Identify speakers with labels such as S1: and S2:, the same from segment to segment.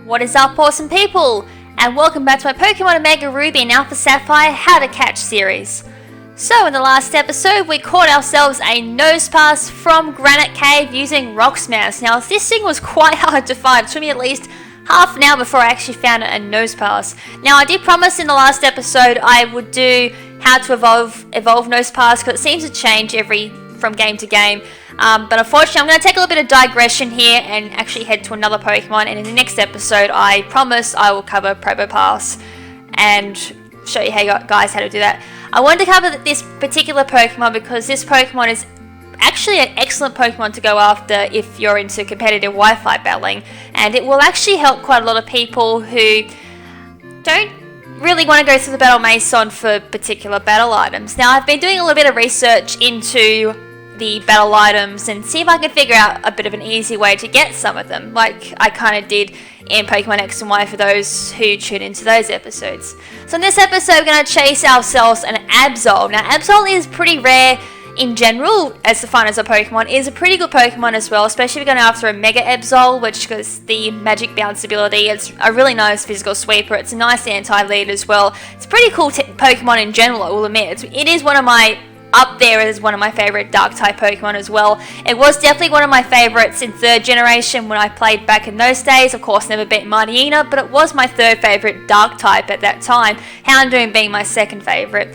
S1: What is up, awesome people? And welcome back to my Pokemon Omega Ruby and Alpha Sapphire How to Catch series. So in the last episode we caught ourselves a Nosepass from Granite Cave using Rock Smash. Now this thing was quite hard to find. It took me at least half an hour before I actually found a Nosepass. Now I did promise in the last episode I would do how to evolve Nosepass because it seems to change from game to game. But unfortunately I'm going to take a little bit of digression here and actually head to another Pokemon, and in the next episode I promise I will cover Probopass and show you guys how to do that. I wanted to cover this particular Pokemon because this Pokemon is actually an excellent Pokemon to go after if you're into competitive Wi-Fi battling, and it will actually help quite a lot of people who don't really want to go through the Battle Mason for particular battle items. Now I've been doing a little bit of research into the battle items and see if I can figure out a bit of an easy way to get some of them, like I kind of did in Pokemon X and Y for those who tune into those episodes. So in this episode we're going to chase ourselves an Absol. Now Absol is pretty rare in general as defined as a Pokemon. It is a pretty good Pokemon as well, especially if you're going after a Mega Absol, which has the magic bounce ability. It's a really nice physical sweeper. It's a nice anti-lead as well. It's a pretty cool Pokemon in general, I will admit. It is up there as one of my favourite Dark-type Pokemon as well. It was definitely one of my favourites in 3rd generation when I played back in those days. Of course, never beat Mightyena, but it was my 3rd favourite Dark-type at that time, Houndoom being my 2nd favourite.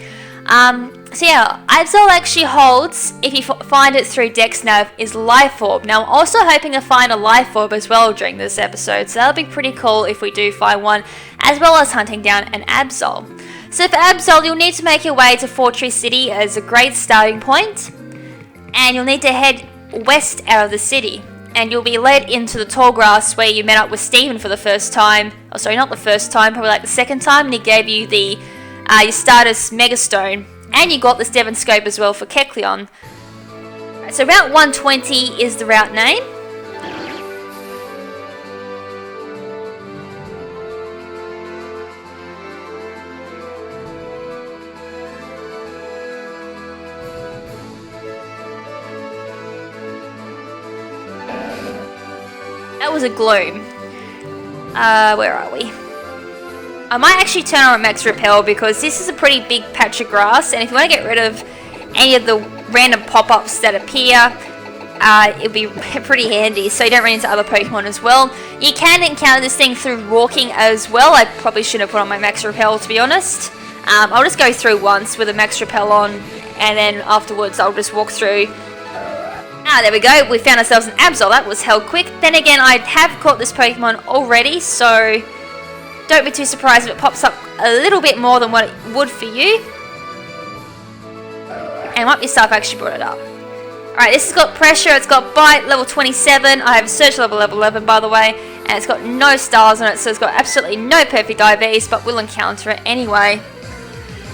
S1: So yeah, Absol actually holds, if you find it through DexNav, is Life Orb. Now I'm also hoping to find a Life Orb as well during this episode, so that'll be pretty cool if we do find one, as well as hunting down an Absol. So for Absol, you'll need to make your way to Fortress City as a great starting point, and you'll need to head west out of the city, and you'll be led into the tall grass where you met up with Steven for the first time. Oh sorry, not the first time, probably like the 2nd time, and he gave you the your Stardust Megastone, and you got this Devon Scope as well for Kecleon. Right, so Route 120 is the route name. That was a Gloom. Where are we? I might actually turn on Max Repel because this is a pretty big patch of grass, and if you want to get rid of any of the random pop-ups that appear, it'll be pretty handy so you don't run into other Pokemon as well. You can encounter this thing through walking as well. I probably shouldn't have put on my Max Repel, to be honest. I'll just go through once with a Max Repel on, and then afterwards I'll just walk through. There we go, we found ourselves an Absol. That was hell quick. Then again, I have caught this Pokemon already, so don't be too surprised if it pops up a little bit more than what it would for you. And might be stuff I actually brought it up. Alright, this has got Pressure, it's got Bite, level 27. I have Search level 11 by the way, and it's got no stars on it, so it's got absolutely no perfect IVs, but we'll encounter it anyway.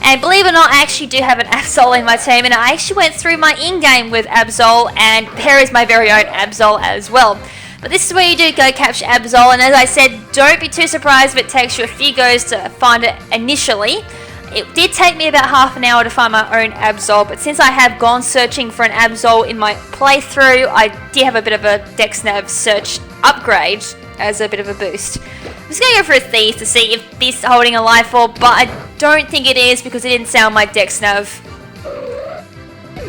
S1: And believe it or not, I actually do have an Absol in my team, and I actually went through my in-game with Absol, and there is my very own Absol as well. But this is where you do go capture Absol, and as I said, don't be too surprised if it takes you a few goes to find it initially. It did take me about half an hour to find my own Absol, but since I have gone searching for an Absol in my playthrough, I did have a bit of a DexNav search upgrade as a bit of a boost. I'm just going to go for a Thief to see if this is holding a Life Orb, but I don't think it is because it didn't sound my DexNav.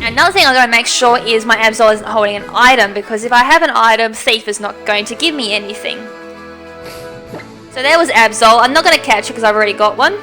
S1: Another thing I'm going to make sure is my Absol isn't holding an item, because if I have an item, Thief is not going to give me anything. So there was Absol. I'm not going to catch it because I've already got one.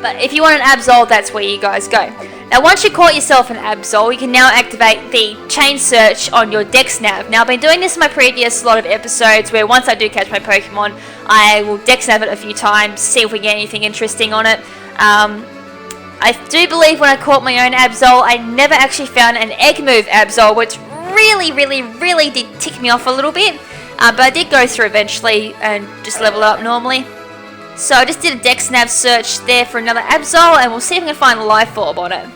S1: But if you want an Absol, that's where you guys go. Now once you caught yourself an Absol, you can now activate the Chain Search on your DexNav. Now I've been doing this in my previous lot of episodes where once I do catch my Pokemon, I will DexNav it a few times, see if we get anything interesting on it. I do believe when I caught my own Absol, I never actually found an Egg Move Absol, which really did tick me off a little bit. But I did go through eventually and just level it up normally. So I just did a DexNav search there for another Absol, and we'll see if we can find a Life Orb on it.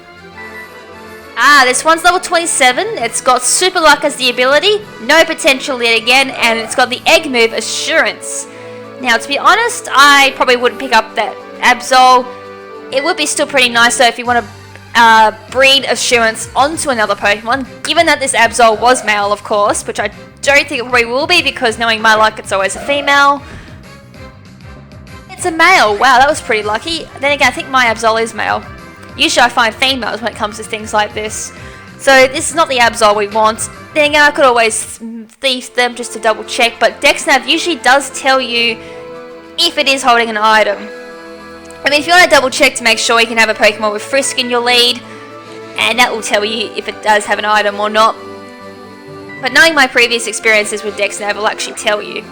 S1: This one's level 27. It's got Super Luck as the ability, no potential yet again, and it's got the Egg Move Assurance. Now to be honest, I probably wouldn't pick up that Absol. It would be still pretty nice though if you want to breed Assurance onto another Pokemon, given that this Absol was male of course, which I don't think it probably will be because knowing my luck it's always a female. it's a male. Wow, that was pretty lucky. Then again, I think my Absol is male. Usually I find females when it comes to things like this. So this is not the Absol we want. Then again, I could always thief them just to double check, but DexNav usually does tell you if it is holding an item. I mean, if you want to double check to make sure you can have a Pokemon with Frisk in your lead, and that will tell you if it does have an item or not. But knowing my previous experiences with DexNav will actually tell you.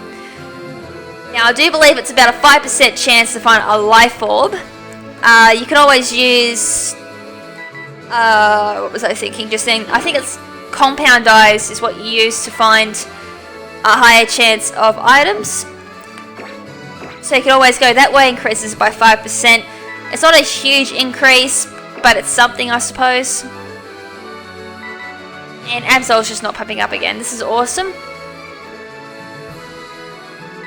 S1: Now, I do believe it's about a 5% chance to find a Life Orb. You can always use... what was I thinking just then? I think it's Compound Eyes is what you use to find a higher chance of items. So you can always go that way, increases by 5%. It's not a huge increase, but it's something, I suppose. And Absol's just not popping up again. This is awesome.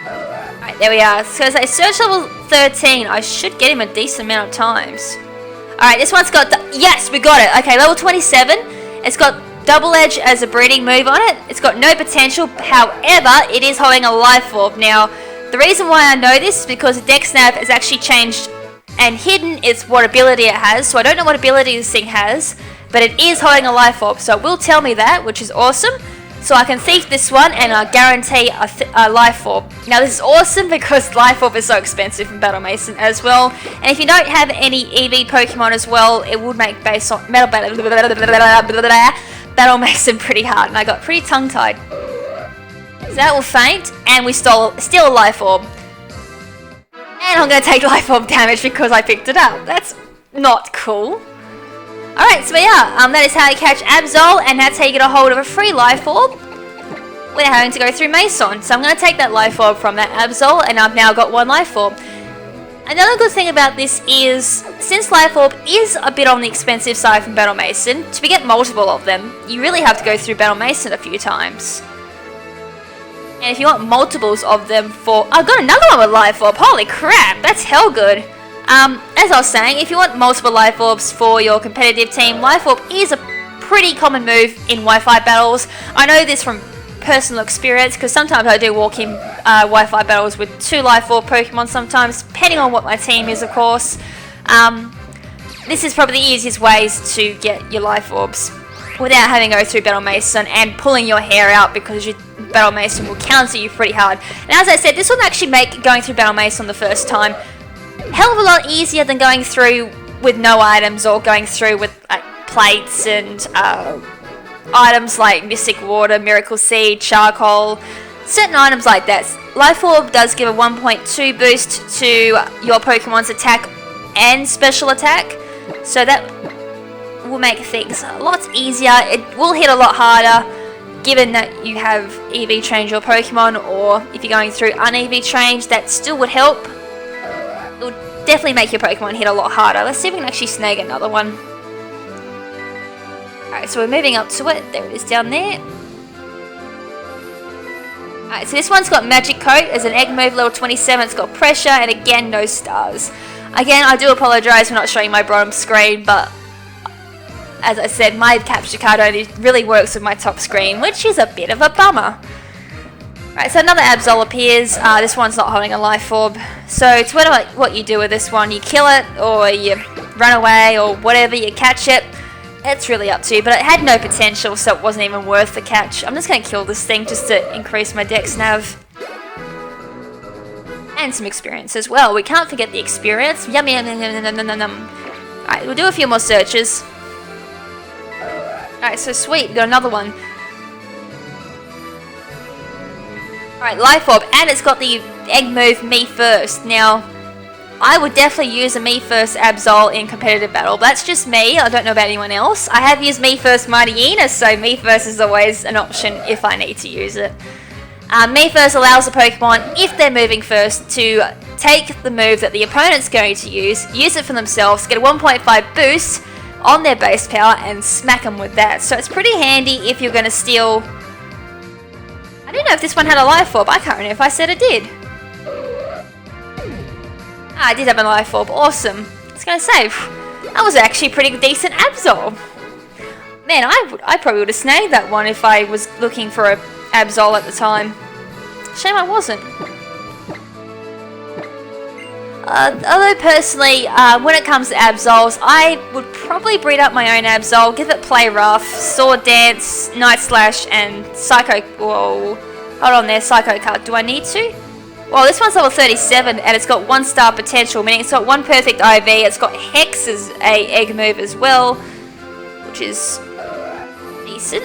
S1: Alright, there we are. So as I search level 13, I should get him a decent amount of times. Alright, this one's got... Yes, we got it. Okay, level 27. It's got Double Edge as a breeding move on it. It's got no potential. However, it is holding a Life Orb. Now, the reason why I know this is because DexNav has actually changed and hidden its what ability it has. So I don't know what ability this thing has, but it is holding a Life Orb. So it will tell me that, which is awesome. So I can thief this one and I guarantee a Life Orb. Now this is awesome because Life Orb is so expensive in Battle Mason as well. And if you don't have any EV Pokemon as well, it would make base on Battle Mason pretty hard. And I got pretty tongue-tied. So that will faint, and we steal a Life Orb. And I'm going to take Life Orb damage because I picked it up. That's not cool. Alright, so yeah, that is how you catch Absol, and that's how you get a hold of a free Life Orb without having to go through Mason. So I'm going to take that Life Orb from that Absol, and I've now got one Life Orb. Another good thing about this is, since Life Orb is a bit on the expensive side from Battle Mason, to get multiple of them, you really have to go through Battle Mason a few times. And if you want multiples of them for... I've got another one with Life Orb, holy crap, that's hell good. As I was saying, if you want multiple Life Orbs for your competitive team, Life Orb is a pretty common move in Wi-Fi battles. I know this from personal experience, because sometimes I do walk in Wi-Fi battles with 2 Life Orb Pokemon sometimes, depending on what my team is, of course. This is probably the easiest ways to get your Life Orbs without having to go through Battle Mason and pulling your hair out, because your Battle Mason will counter you pretty hard. And as I said, this will actually make going through Battle Mason the first time hell of a lot easier than going through with no items, or going through with plates and items like Mystic Water, Miracle Seed, Charcoal, certain items like that. Life Orb does give a 1.2 boost to your Pokemon's attack and special attack, so that will make things a lot easier. It will hit a lot harder given that you have EV trained your Pokemon, or if you're going through un-EV trained, that still would help. It would definitely make your Pokemon hit a lot harder. Let's see if we can actually snag another one. Alright, so we're moving up to it. There it is down there. Alright, so this one's got Magic Coat as an egg move, level 27. It's got Pressure, and again, no stars. Again, I do apologise for not showing my bottom screen, but as I said, my capture card only really works with my top screen, which is a bit of a bummer. Right, so another Absol appears. This one's not holding a Life Orb. So it's what you do with this one. You kill it, or you run away, or whatever, you catch it. It's really up to you, but it had no potential, so it wasn't even worth the catch. I'm just going to kill this thing just to increase my DexNav. And some experience as well. We can't forget the experience. Yum yum yum yum yum yum yum. Alright, we'll do a few more searches. Alright, so sweet, we got another one. Alright, Life Orb, and it's got the egg move Me First. Now, I would definitely use a Me First Absol in competitive battle. That's just me, I don't know about anyone else. I have used Me First Mighty Enos, so Me First is always an option if I need to use it. Me First allows the Pokemon, if they're moving first, to take the move that the opponent's going to use it for themselves, get a 1.5 boost on their base power, and smack them with that. So it's pretty handy if you're going to steal... I don't know if this one had a Life Orb. I can't remember if I said it did. I did have a Life Orb. Awesome. I was going to say, that was actually a pretty decent Absol. Man, I probably would have snagged that one if I was looking for a Absol at the time. Shame I wasn't. Although personally, when it comes to Absols, I would probably breed up my own Absol, give it Play Rough, Sword Dance, Night Slash, and Psycho... Whoa, hold on there, Psycho card. Do I need to? Well, this one's level 37, and it's got 1-star potential, meaning it's got 1 perfect IV, it's got Hex as a egg move as well, which is decent.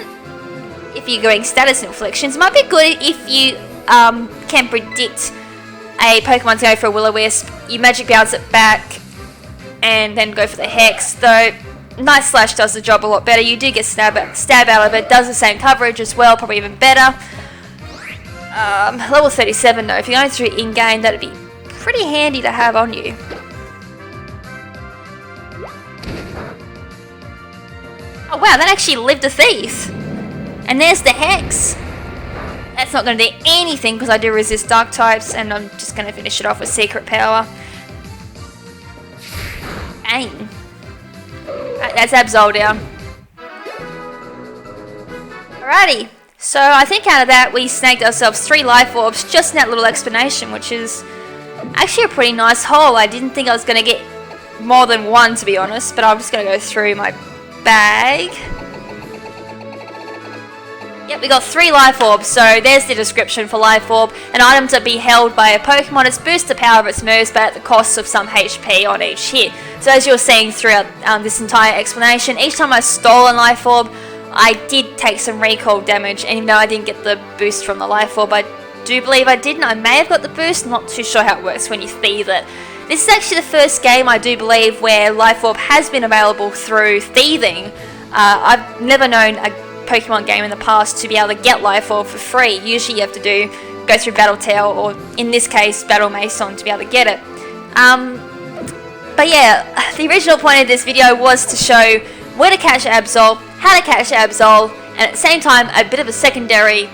S1: If you're going status inflictions, it might be good if you can predict a Pokemon's going for a Will-O-Wisp, you Magic Bounce it back, and then go for the Hex, though Night Slash does the job a lot better. You do get stab out of it, does the same coverage as well, probably even better. Level 37 though, if you're going through in-game, that'd be pretty handy to have on you. Oh wow, that actually lived a thief! And there's the Hex! That's not going to do anything because I do resist dark types, and I'm just going to finish it off with Secret Power. Bang! Right, that's Absol down. Alrighty, so I think out of that we snagged ourselves 3 life orbs just in that little explanation, which is actually a pretty nice haul. I didn't think I was going to get more than 1, to be honest, but I'm just going to go through my bag. Yep, we got 3 life orbs, so there's the description for life orb. An item to be held by a Pokemon. It's boosts the power of its moves, but at the cost of some HP on each hit. So as you're seeing throughout this entire explanation, each time I stole a life orb, I did take some recoil damage, and even though I didn't get the boost from the life orb, I do believe I didn't. I may have got the boost, not too sure how it works when you thieve it. This is actually the first game, I do believe, where life orb has been available through thieving. I've never known a Pokemon game in the past to be able to get life orb for free. Usually you have to go through Battletail, or in this case Battle Mason, to be able to get it. But yeah, the original point of this video was to show where to catch Absol, how to catch Absol, and at the same time a bit of a secondary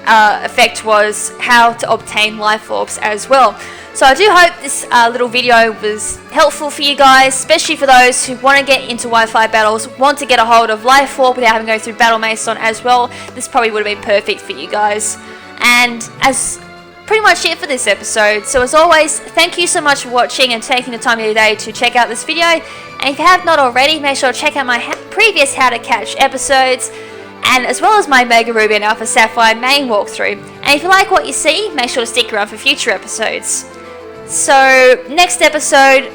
S1: effect was how to obtain life orbs as well. So I do hope this little video was helpful for you guys, especially for those who want to get into Wi-Fi battles, want to get a hold of life orb without having to go through Battle Mason as well. This probably would have been perfect for you guys. And as pretty much it for this episode. So as always, thank you so much for watching and taking the time of your day to check out this video. And if you have not already, make sure to check out my previous How to Catch episodes, and as well as my Mega Ruby and Alpha Sapphire main walkthrough. And if you like what you see, make sure to stick around for future episodes. So, next episode,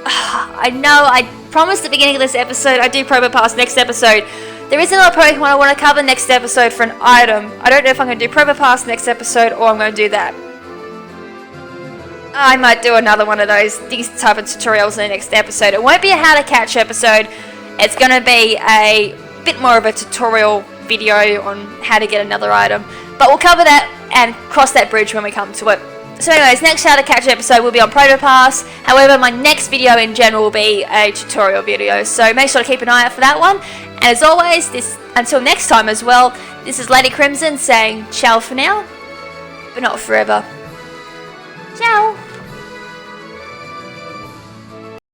S1: I know I promised at the beginning of this episode I do Promo Pass next episode. There is another Pokemon I want to cover next episode for an item. I don't know if I'm going to do Promo Pass next episode or I'm going to do that. I might do another one of these type of tutorials in the next episode. It won't be a How to Catch episode. It's going to be a bit more of a tutorial video on how to get another item. But we'll cover that and cross that bridge when we come to it. So anyways, next How to Catch episode will be on Proto Pass. However, my next video in general will be a tutorial video. So make sure to keep an eye out for that one. And as always, until next time as well, this is Lady KrimZen saying ciao for now, but not forever. Ciao!